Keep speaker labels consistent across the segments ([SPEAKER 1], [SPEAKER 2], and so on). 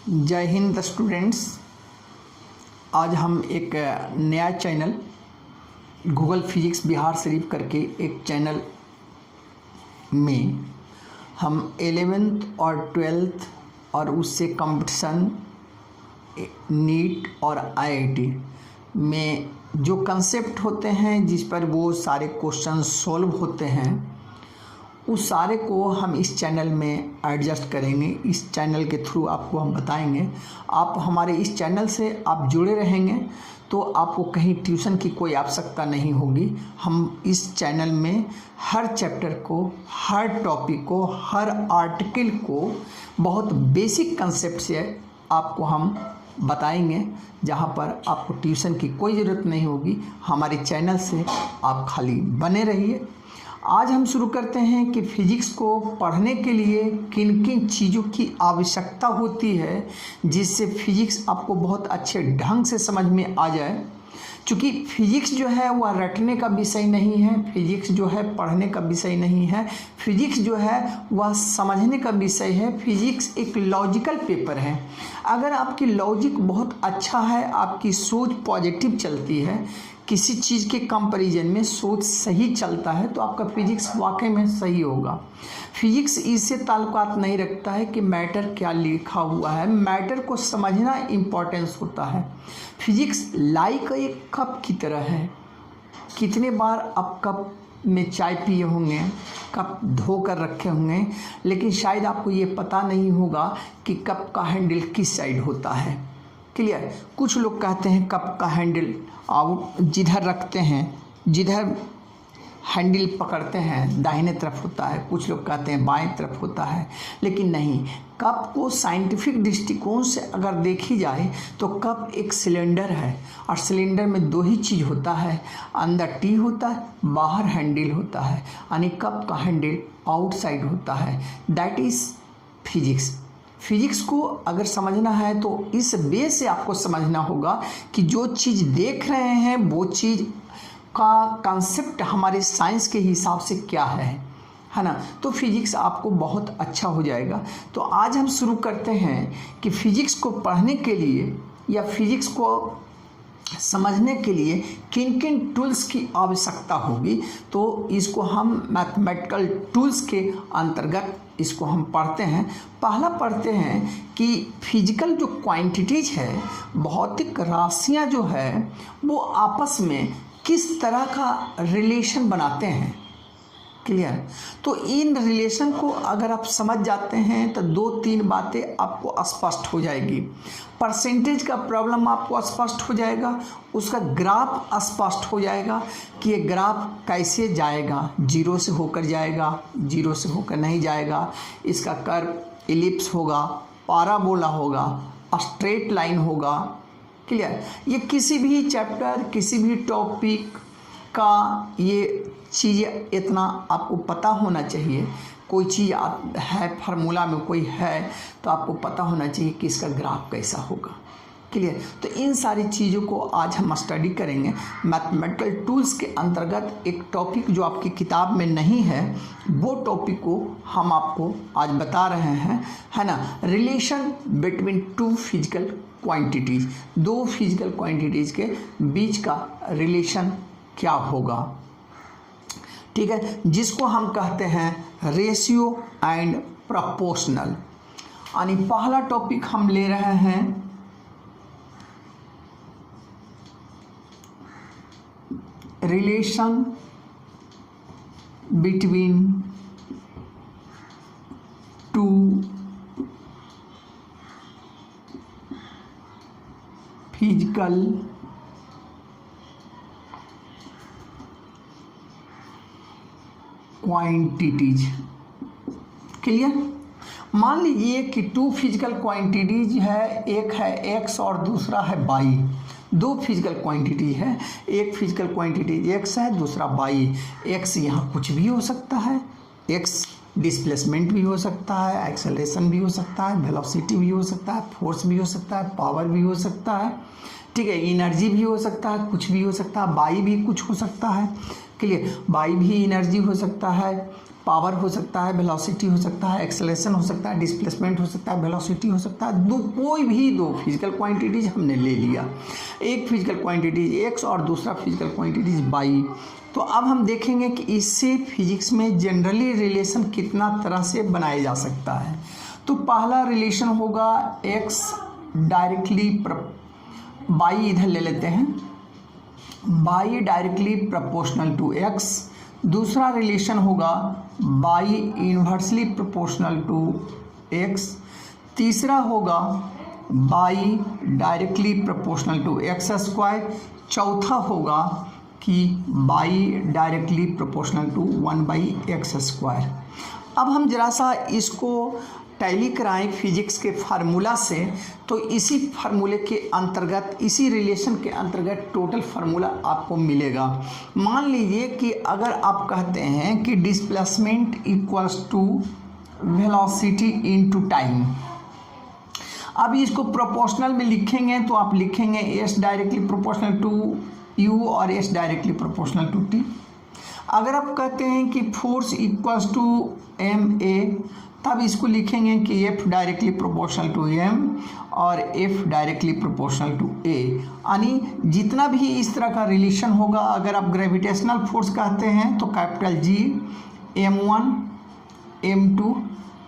[SPEAKER 1] जय हिंद स्टूडेंट्स। आज हम एक नया channel Google physics Bihar Sharif करके एक चैनल में हम 11th और 12th और उससे कंपटीशन नीट और आईआईटी में जो कंसेप्ट होते हैं जिस पर वो सारे क्वेश्चन सॉल्व होते हैं उस सारे को हम इस चैनल में एडजस्ट करेंगे। इस चैनल के थ्रू आपको हम बताएंगे। आप हमारे इस चैनल से आप जुड़े रहेंगे तो आपको कहीं ट्यूशन की कोई आवश्यकता नहीं होगी। हम इस चैनल में हर चैप्टर को, हर टॉपिक को, हर आर्टिकल को बहुत बेसिक कंसेप्ट से आपको हम बताएंगे, जहाँ पर आपको ट्यूशन की कोई ज़रूरत नहीं होगी। हमारे चैनल से आप खाली बने रहिए। आज हम शुरू करते हैं कि फिजिक्स को पढ़ने के लिए किन किन चीज़ों की आवश्यकता होती है जिससे फिजिक्स आपको बहुत अच्छे ढंग से समझ में आ जाए। क्योंकि फिजिक्स जो है वह रटने का विषय नहीं है, फिजिक्स जो है पढ़ने का विषय नहीं है, फिजिक्स जो है वह समझने का विषय है। फिजिक्स एक लॉजिकल पेपर है। अगर आपकी लॉजिक बहुत अच्छा है, आपकी सोच पॉजिटिव चलती है, किसी चीज़ के कंपैरिजन में सोच सही चलता है तो आपका फिजिक्स वाकई में सही होगा। फिजिक्स इससे ताल्लुकात नहीं रखता है कि मैटर क्या लिखा हुआ है, मैटर को समझना इम्पोर्टेंस होता है। फिजिक्स लाइक एक कप की तरह है। कितने बार आप कप में चाय पिए होंगे, कप धो कर रखे होंगे, लेकिन शायद आपको ये पता नहीं होगा कि कप का हैंडल किस साइड होता है। क्लियर? कुछ लोग कहते हैं कप का हैंडल आप जिधर रखते हैं, जिधर हैंडल पकड़ते हैं दाहिने तरफ होता है, कुछ लोग कहते हैं बाएं तरफ होता है, लेकिन नहीं। कप को साइंटिफिक दृष्टिकोण से अगर देखी जाए तो कप एक सिलेंडर है और सिलेंडर में दो ही चीज़ होता है, अंदर टी होता है, बाहर हैंडल होता है, यानी कप का हैंडल आउटसाइड होता है। That is physics. फिजिक्स को अगर समझना है तो इस बेस से आपको समझना होगा कि जो चीज़ देख रहे हैं वो चीज़ का कंसेप्ट हमारे साइंस के हिसाब से क्या है ना। तो फिजिक्स आपको बहुत अच्छा हो जाएगा। तो आज हम शुरू करते हैं कि फिजिक्स को पढ़ने के लिए या फिजिक्स को समझने के लिए किन किन टूल्स की आवश्यकता होगी। तो इसको हम मैथमेटिकल टूल्स के अंतर्गत इसको हम पढ़ते हैं। पहला पढ़ते हैं कि फिजिकल जो क्वांटिटीज है, भौतिक राशियां जो है वो आपस में किस तरह का रिलेशन बनाते हैं। क्लियर? तो इन रिलेशन को अगर आप समझ जाते हैं तो दो तीन बातें आपको स्पष्ट हो जाएगी। परसेंटेज का प्रॉब्लम आपको स्पष्ट हो जाएगा, उसका ग्राफ स्पष्ट हो जाएगा कि ये ग्राफ कैसे जाएगा, जीरो से होकर जाएगा, जीरो से होकर नहीं जाएगा, इसका कर्व एलिप्स होगा, पाराबोला होगा, स्ट्रेट लाइन होगा। क्लियर? ये किसी भी चैप्टर, किसी भी टॉपिक का ये चीज़ इतना आपको पता होना चाहिए। कोई चीज़ आप है फार्मूला में कोई है तो आपको पता होना चाहिए कि इसका ग्राफ कैसा होगा। क्लियर? तो इन सारी चीज़ों को आज हम स्टडी करेंगे। मैथमेटिकल टूल्स के अंतर्गत एक टॉपिक जो आपकी किताब में नहीं है वो टॉपिक को हम आपको आज बता रहे हैं, है ना। Relation between two physical quantities, दो फिजिकल क्वांटिटीज़ के बीच का रिलेशन क्या होगा। ठीक है, जिसको हम कहते हैं रेशियो एंड प्रोपोर्शनल। यानी पहला टॉपिक हम ले रहे हैं relation between two physical quantities. Clear? मान लीजिए कि टू फिजिकल क्वांटिटीज है, एक है एक्स और दूसरा है वाई। दो फिजिकल क्वांटिटी है, एक फिजिकल क्वांटिटी एक्स है, दूसरा वाई। एक्स यहाँ कुछ भी हो सकता है, एक्स डिस्प्लेसमेंट भी हो सकता है, एक्सेलरेशन भी हो सकता है, वेलोसिटी भी हो सकता है, फोर्स भी हो सकता है, पावर भी हो सकता है। ठीक है, एनर्जी भी हो सकता है, कुछ भी हो सकता है, वाई भी कुछ हो सकता है। क्लियर? वाई भी एनर्जी हो सकता है, पावर हो सकता है, वेलोसिटी हो सकता है, एक्सेलरेशन हो सकता है, डिस्प्लेसमेंट हो सकता है, वेलोसिटी हो सकता है। कोई भी दो फिजिकल क्वांटिटीज हमने ले लिया, एक फिजिकल क्वांटिटीज एक्स और दूसरा फिजिकल क्वांटिटीज वाई। तो अब हम देखेंगे कि इससे फिजिक्स में जनरली रिलेशन कितना तरह से बनाया जा सकता है। तो पहला रिलेशन होगा एक्स डायरेक्टली वाई, इधर ले लेते हैं, Y directly proportional to X. दूसरा रिलेशन होगा Y inversely proportional to X. तीसरा होगा Y directly proportional to X square. चौथा होगा कि Y directly proportional to 1/x square. अब हम जरा सा इसको टैली कराएं फिजिक्स के फार्मूला से, तो इसी फार्मूले के अंतर्गत, इसी रिलेशन के अंतर्गत टोटल फार्मूला आपको मिलेगा। मान लीजिए कि अगर आप कहते हैं कि displacement equals to velocity into time, अब इसको प्रोपोर्शनल में लिखेंगे तो आप लिखेंगे S directly proportional to U और S directly proportional to T. अगर आप कहते हैं कि force equals to M A, तब इसको लिखेंगे कि F directly proportional to M और F directly proportional to A. यानी जितना भी इस तरह का रिलेशन होगा, अगर आप ग्रेविटेशनल फोर्स कहते हैं तो capital G m1 m2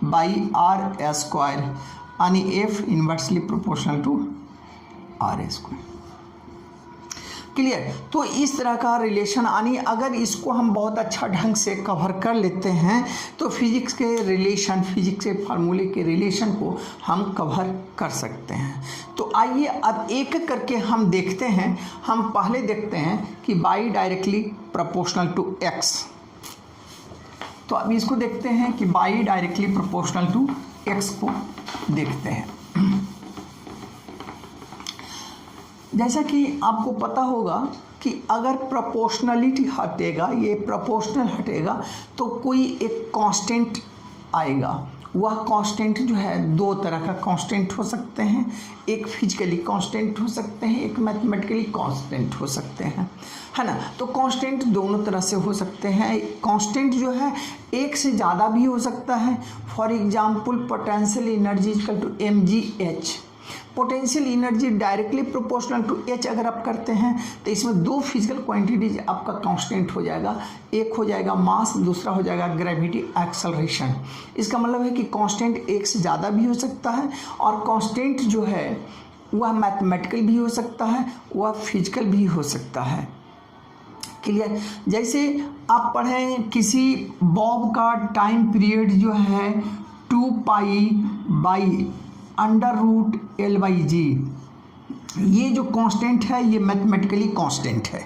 [SPEAKER 1] by R square, यानी F inversely proportional to R square. Clear. तो इस तरह का रिलेशन, यानी अगर इसको हम बहुत अच्छा ढंग से कवर कर लेते हैं तो फिजिक्स के रिलेशन, फिजिक्स के फार्मूले के रिलेशन को हम कवर कर सकते हैं। तो आइए अब एक एक करके हम देखते हैं। हम पहले देखते हैं कि Y directly proportional to X. तो अब इसको देखते हैं कि Y directly proportional to X को देखते हैं। जैसा कि आपको पता होगा कि अगर प्रोपोर्शनलिटी हटेगा, ये प्रोपोर्शनल हटेगा, तो कोई एक कांस्टेंट आएगा। वह कांस्टेंट जो है दो तरह का कांस्टेंट हो सकते हैं, एक फिजिकली कांस्टेंट हो सकते हैं, एक मैथमेटिकली कांस्टेंट हो सकते हैं, है ना। तो कांस्टेंट दोनों तरह से हो सकते हैं। कांस्टेंट जो है एक से ज़्यादा भी हो सकता है। For example potential energy equal to mgh। Potential energy directly proportional to h अगर आप करते हैं तो इसमें दो फिजिकल क्वांटिटीज आपका कांस्टेंट हो जाएगा। एक हो जाएगा मास, दूसरा हो जाएगा ग्रेविटी एक्सेलरेशन। इसका मतलब है कि कांस्टेंट एक से ज़्यादा भी हो सकता है, और कांस्टेंट जो है वह मैथमेटिकल भी हो सकता है, वह फिजिकल भी हो सकता है। क्लियर। जैसे आप पढ़ें किसी बॉब का टाइम पीरियड जो है 2π/√L/g, ये जो कांस्टेंट है ये मैथमेटिकली कांस्टेंट है।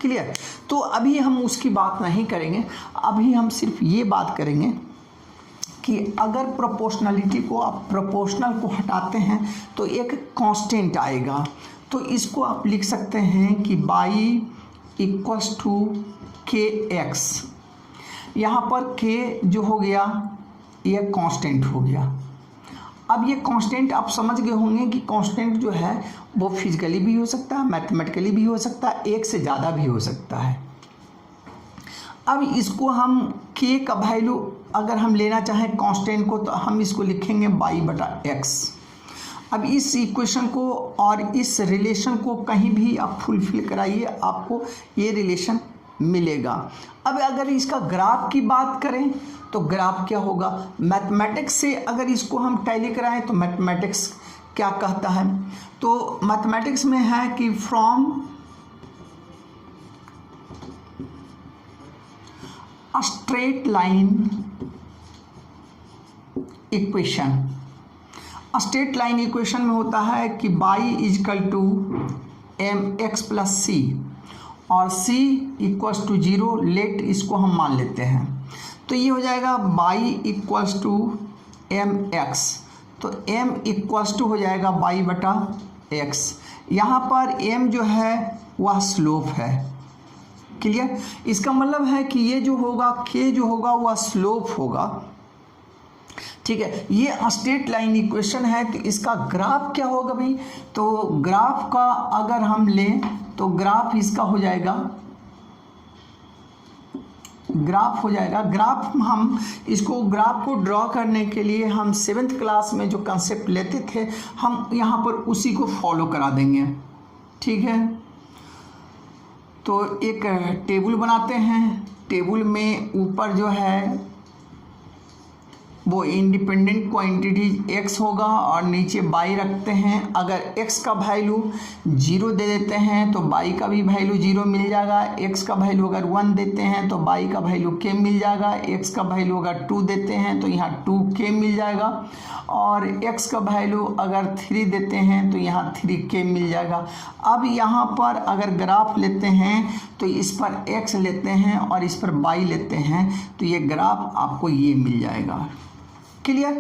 [SPEAKER 1] क्लियर। तो अभी हम उसकी बात नहीं करेंगे, अभी हम सिर्फ ये बात करेंगे कि अगर प्रोपोर्शनलिटी को, आप प्रोपोर्शनल को हटाते हैं तो एक कांस्टेंट आएगा। तो इसको आप लिख सकते हैं कि y इक्वल्स टू kx। यहाँ पर k जो हो गया ये कांस्टेंट हो गया। अब ये कांस्टेंट आप समझ गए होंगे कि कांस्टेंट जो है वो फिजिकली भी हो सकता है, मैथमेटिकली भी हो सकता है, एक से ज़्यादा भी हो सकता है। अब इसको हम k का वैल्यू अगर हम लेना चाहें कांस्टेंट को, तो हम इसको लिखेंगे y/x। अब इस इक्वेशन को और इस रिलेशन को कहीं भी आप फुलफिल कराइए, आपको ये रिलेशन मिलेगा। अब अगर इसका ग्राफ की बात करें तो ग्राफ क्या होगा, मैथमेटिक्स से अगर इसको हम टैली कराएं तो मैथमेटिक्स क्या कहता है, तो मैथमेटिक्स में है कि from a straight line equation. Straight line equation में होता है कि y is equal to mx plus C और c इक्वल्स टू 0, लेट इसको हम मान लेते हैं। तो ये हो जाएगा y इक्वल्स टू mx, तो m इक्वल्स टू हो जाएगा y/x। यहाँ पर m जो है वह स्लोप है। क्लियर। इसका मतलब है कि ये जो होगा k जो होगा वह स्लोप होगा। ठीक है, ये स्ट्रेट लाइन इक्वेशन है। तो इसका ग्राफ क्या होगा भाई, तो ग्राफ का अगर हम लें तो ग्राफ इसका हो जाएगा ग्राफ हो जाएगा। ग्राफ हम इसको ग्राफ को ड्रॉ करने के लिए हम 7th क्लास में जो कंसेप्ट लेते थे हम यहाँ पर उसी को फॉलो करा देंगे, ठीक है। तो एक टेबल बनाते हैं, टेबल में ऊपर जो है वो इंडिपेंडेंट क्वांटिटी x होगा और नीचे y रखते हैं। अगर x का वैल्यू 0 दे देते हैं तो y का भी वैल्यू 0 मिल जाएगा। x का वैल्यू अगर 1 देते हैं तो y का वैल्यू k मिल जाएगा। x का वैल्यू अगर 2 देते हैं तो यहाँ 2k मिल जाएगा और x का वैल्यू अगर 3 देते हैं तो यहाँ 3k मिल जाएगा। अब यहाँ पर अगर ग्राफ लेते हैं तो इस पर x लेते हैं और इस पर y लेते हैं तो ये ग्राफ आपको ये मिल जाएगा। क्लियर।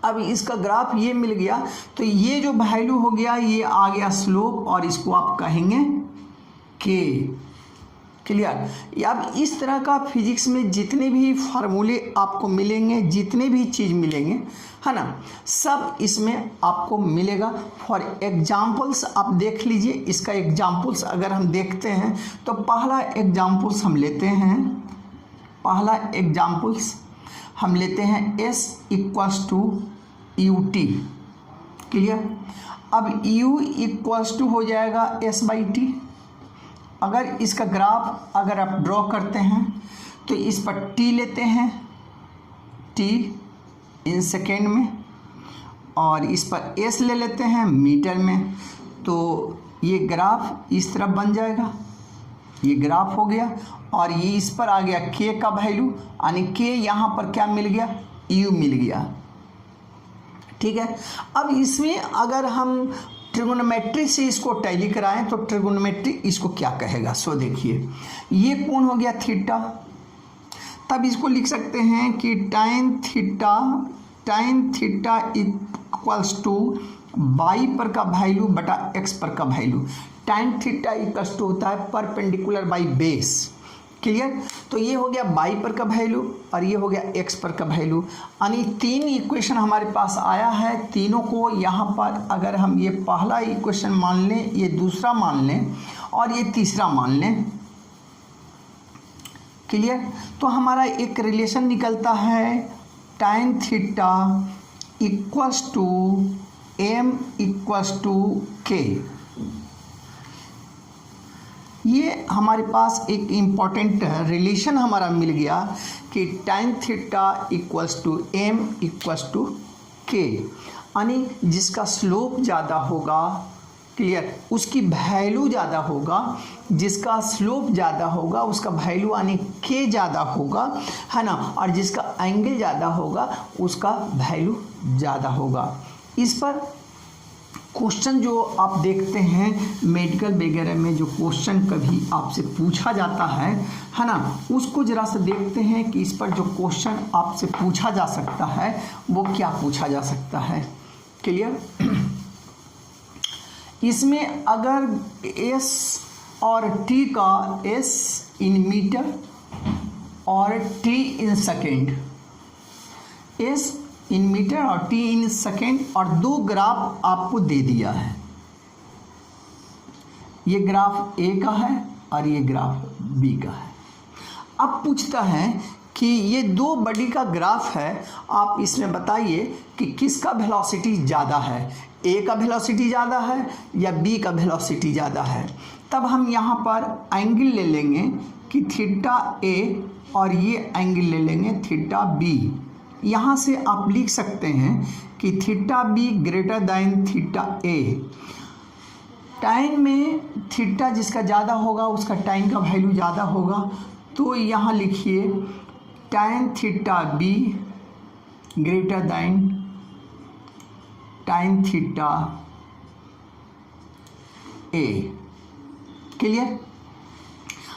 [SPEAKER 1] अब इसका ग्राफ ये मिल गया तो ये जो वैल्यू हो गया ये आ गया स्लोप और इसको आप कहेंगे k। क्लियर। अब इस तरह का फिजिक्स में जितने भी फार्मूले आपको मिलेंगे, जितने भी चीज़ मिलेंगे, है ना, सब इसमें आपको मिलेगा। फॉर एग्जाम्पल्स आप देख लीजिए। इसका एग्जाम्पल्स अगर हम देखते हैं तो पहला एग्जाम्पल्स हम लेते हैं, पहला एग्जाम्पल्स हम लेते हैं s equals to ut। Clear. अब u इक्वल्स टू हो जाएगा s/t। अगर इसका ग्राफ अगर आप ड्रॉ करते हैं तो इस पर t लेते हैं, t इन सेकेंड में, और इस पर s ले लेते हैं मीटर में। तो ये ग्राफ इस तरफ बन जाएगा, ये ग्राफ हो गया। और ये इस पर आ गया k का वैल्यू, यानी k यहाँ पर क्या मिल गया, u मिल गया, ठीक है। अब इसमें अगर हम ट्रिगोनोमेट्री से इसको टैली कराएं तो ट्रिगोनोमेट्री इसको क्या कहेगा। सो देखिए, ये कोण हो गया थीटा, तब इसको लिख सकते हैं कि tan theta equals to y पर का वैल्यू बटा x पर का वैल्यू। टाइन थीटा इक्वल्स टू होता है परपेंडिकुलर बाई बेस। क्लियर। तो ये हो गया y पर का वैल्यू और ये हो गया x पर का वैल्यू, यानी 3 इक्वेशन हमारे पास आया है। तीनों को यहाँ पर अगर हम ये पहला इक्वेशन मान लें, ये दूसरा मान लें और ये तीसरा मान लें। क्लियर। तो हमारा एक रिलेशन निकलता है tan theta equals to m equals to k। ये हमारे पास एक इम्पॉर्टेंट रिलेशन हमारा मिल गया कि tan theta equals to m equals to k, यानी जिसका स्लोप ज़्यादा होगा, क्लियर, उसकी वैल्यू ज़्यादा होगा। जिसका स्लोप ज़्यादा होगा उसका वैल्यू यानी k ज़्यादा होगा, है ना, और जिसका एंगल ज़्यादा होगा उसका वैल्यू ज़्यादा होगा। इस पर क्वेश्चन जो आप देखते हैं मेडिकल वगैरह में, जो क्वेश्चन कभी आपसे पूछा जाता है ना, उसको ज़रा सा देखते हैं कि इस पर जो क्वेश्चन आपसे पूछा जा सकता है वो क्या पूछा जा सकता है। क्लियर। इसमें अगर s और t का s इन मीटर और t in second, s in metre और t इन सेकेंड, और 2 ग्राफ आपको दे दिया है। ये ग्राफ A का है और ये ग्राफ B का है। अब पूछता है कि ये 2 बॉडी का ग्राफ है, आप इसमें बताइए कि किसका वेलोसिटी ज़्यादा है, A का वेलोसिटी ज़्यादा है या B का वेलोसिटी ज़्यादा है। तब हम यहाँ पर एंगल ले लेंगे कि थीटा A और ये एंगल ले लेंगे थीटा B। यहाँ से आप लिख सकते हैं कि theta B greater than theta A। Time में थीटा जिसका ज़्यादा होगा उसका टाइम का वैल्यू ज़्यादा होगा, तो यहाँ लिखिए टाइन theta B greater than tan theta A। Clear.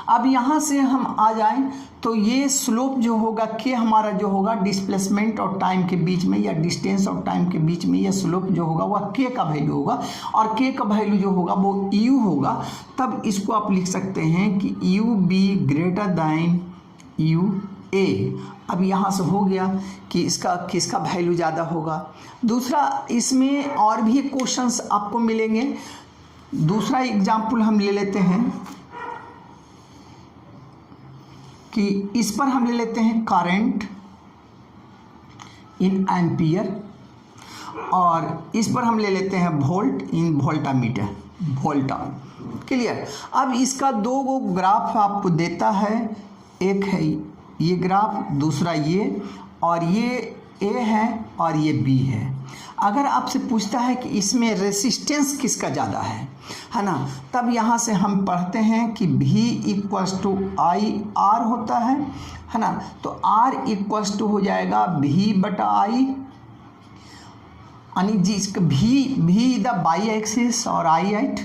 [SPEAKER 1] अब यहाँ से हम आ जाएं तो ये स्लोप जो होगा के हमारा जो होगा डिस्प्लेसमेंट और टाइम के बीच में या डिस्टेंस और टाइम के बीच में, ये स्लोप जो होगा वह के का वैल्यू होगा और के का वैल्यू जो होगा वो u होगा। तब इसको आप लिख सकते हैं कि U B greater than U A. अब यहाँ से हो गया कि इसका किसका वैल्यू ज़्यादा होगा। दूसरा, इसमें और भी क्वेश्चंस आपको मिलेंगे। दूसरा एग्जाम्पल हम ले लेते हैं कि इस पर हम ले लेते हैं करंट इन एम्पियर और इस पर हम ले लेते हैं वोल्ट इन वोल्टामीटर, वोल्टा। क्लियर। अब इसका दो गो ग्राफ आपको देता है, एक है ये ग्राफ, दूसरा ये, और ये ए है और ये बी है। अगर आपसे पूछता है कि इसमें रेसिस्टेंस किसका ज़्यादा है ना, तब यहाँ से हम पढ़ते हैं कि V equals to I R होता है ना। तो R इक्वल्स टू हो जाएगा V बटा आई, यानी जिसका V द बाई एक्सिस और I एट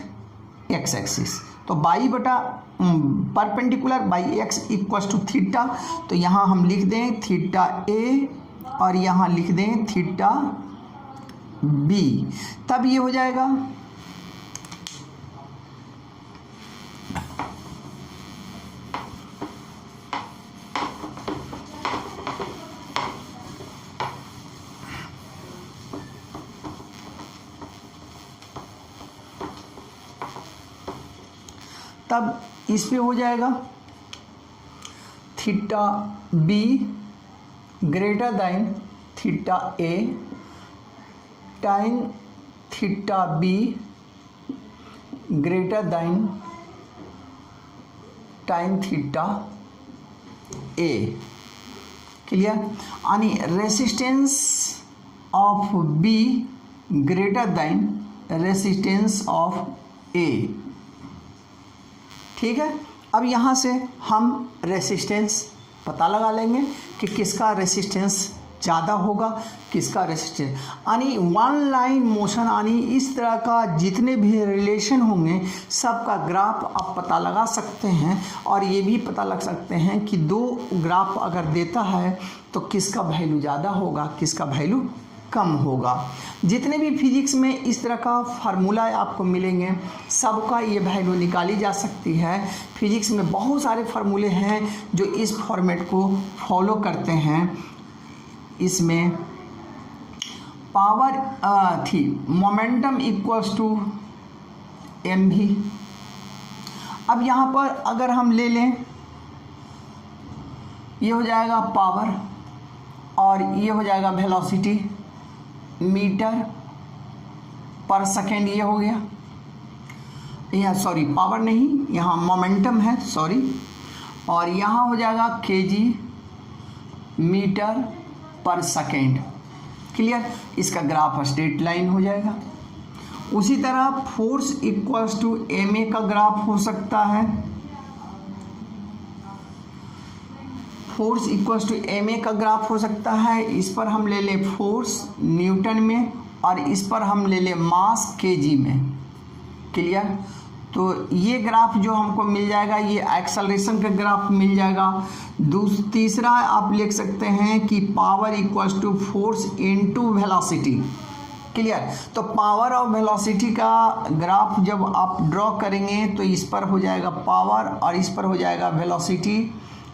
[SPEAKER 1] एक्स एक्सिस। तो बाई बटा perpendicular by x equals to theta. तो यहाँ हम लिख दें थीटा ए और यहाँ लिख दें थीटा बी, तब ये हो जाएगा तब इस पे हो जाएगा theta B greater than theta A tan theta B greater than tan theta A. Clear. यानी resistance of B greater than resistance of A. ठीक है। अब यहाँ से हम रेसिस्टेंस पता लगा लेंगे कि किसका रेसिस्टेंस ज़्यादा होगा, किसका रेसिस्टेंस, यानी वन लाइन मोशन, यानी इस तरह का जितने भी रिलेशन होंगे सबका ग्राफ आप पता लगा सकते हैं। और ये भी पता लग सकते हैं कि दो ग्राफ अगर देता है तो किसका वैल्यू ज़्यादा होगा, किसका वैल्यू कम होगा। जितने भी फिजिक्स में इस तरह का फार्मूला आपको मिलेंगे सबका ये वैल्यू निकाली जा सकती है। फिजिक्स में बहुत सारे फार्मूले हैं जो इस फॉर्मेट को फॉलो करते हैं। इसमें पावर थी मोमेंटम इक्वल्स टू एम भी। अब यहाँ पर अगर हम ले लें, ये हो जाएगा पावर और ये हो जाएगा वेलोसिटी मीटर पर सेकेंड, ये हो गया। यहाँ सॉरी पावर नहीं, यहाँ मोमेंटम है, सॉरी। और यहाँ हो जाएगा kg metre per second. Clear. इसका ग्राफ स्ट्रेट लाइन हो जाएगा। उसी तरह force equals to M a का ग्राफ हो सकता है, force equals to M a का ग्राफ हो सकता है। इस पर हम ले लें फोर्स न्यूटन में और इस पर हम ले लें मास केजी में। क्लियर। तो ये ग्राफ जो हमको मिल जाएगा ये एक्सेलरेशन का ग्राफ मिल जाएगा। तीसरा आप लिख सकते हैं कि power equals to force into velocity. Clear. तो पावर और वेलोसिटी का ग्राफ जब आप ड्रॉ करेंगे तो इस पर हो जाएगा पावर और इस पर हो जाएगा वेलोसिटी।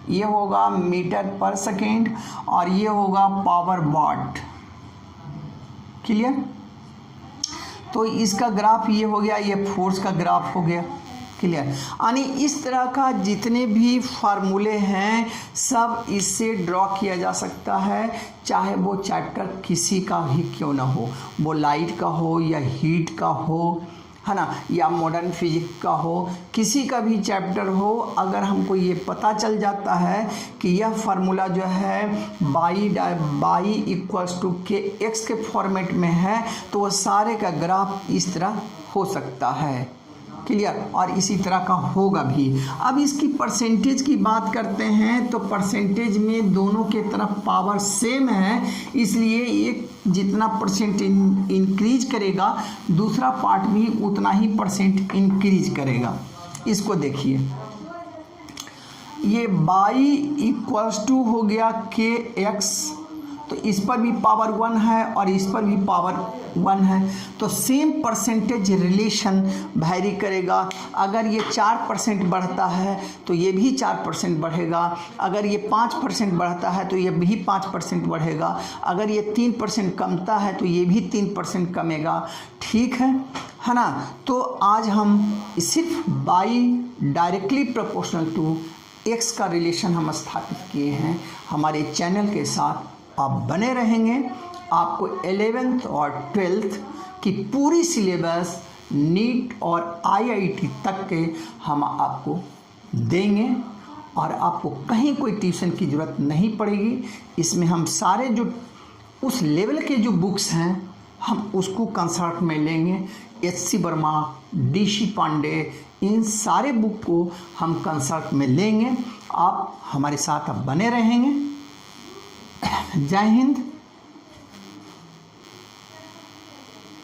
[SPEAKER 1] ये होगा मीटर पर सेकेंड और ये होगा पावर वाट। क्लियर। तो इसका ग्राफ ये हो गया, ये फोर्स का ग्राफ हो गया। क्लियर। यानी इस तरह का जितने भी फार्मूले हैं सब इससे ड्रॉ किया जा सकता है, चाहे वो चैप्टर किसी का भी क्यों ना हो, वो लाइट का हो या हीट का हो, है ना, या मॉडर्न फिजिक्स का हो, किसी का भी चैप्टर हो। अगर हमको ये पता चल जाता है कि यह फार्मूला जो है बाई इक्वल्स टू के एक्स के फॉर्मेट में है तो वह सारे का ग्राफ इस तरह हो सकता है। क्लियर। और इसी तरह का होगा भी। अब इसकी परसेंटेज की बात करते हैं तो परसेंटेज में दोनों के तरफ पावर सेम है, इसलिए एक जितना परसेंट इंक्रीज करेगा दूसरा पार्ट भी उतना ही परसेंट इंक्रीज करेगा। इसको देखिए, ये बाई इक्वल्स टू हो गया के एक्स, तो इस पर भी पावर 1 है और इस पर भी पावर 1 है, तो सेम परसेंटेज रिलेशन वैरी करेगा। अगर ये 4% बढ़ता है तो ये भी 4% बढ़ेगा, अगर ये 5% बढ़ता है तो ये भी 5% बढ़ेगा, अगर ये 3% कमता है तो ये भी 3% कमेगा। ठीक है ना। तो आज हम सिर्फ y directly proportional to x का रिलेशन हम स्थापित किए हैं हमारे चैनल के साथ। आप बने रहेंगे, आपको 11th और 12th की पूरी सिलेबस नीट और आईआईटी तक के हम आपको देंगे और आपको कहीं कोई ट्यूशन की ज़रूरत नहीं पड़ेगी। इसमें हम सारे जो उस लेवल के जो बुक्स हैं हम उसको कंसल्ट में लेंगे। एच.सी. वर्मा, डी.सी. पांडे, इन सारे बुक को हम कंसल्ट में लेंगे। आप हमारे साथ अब बने रहेंगे। जय हिंद,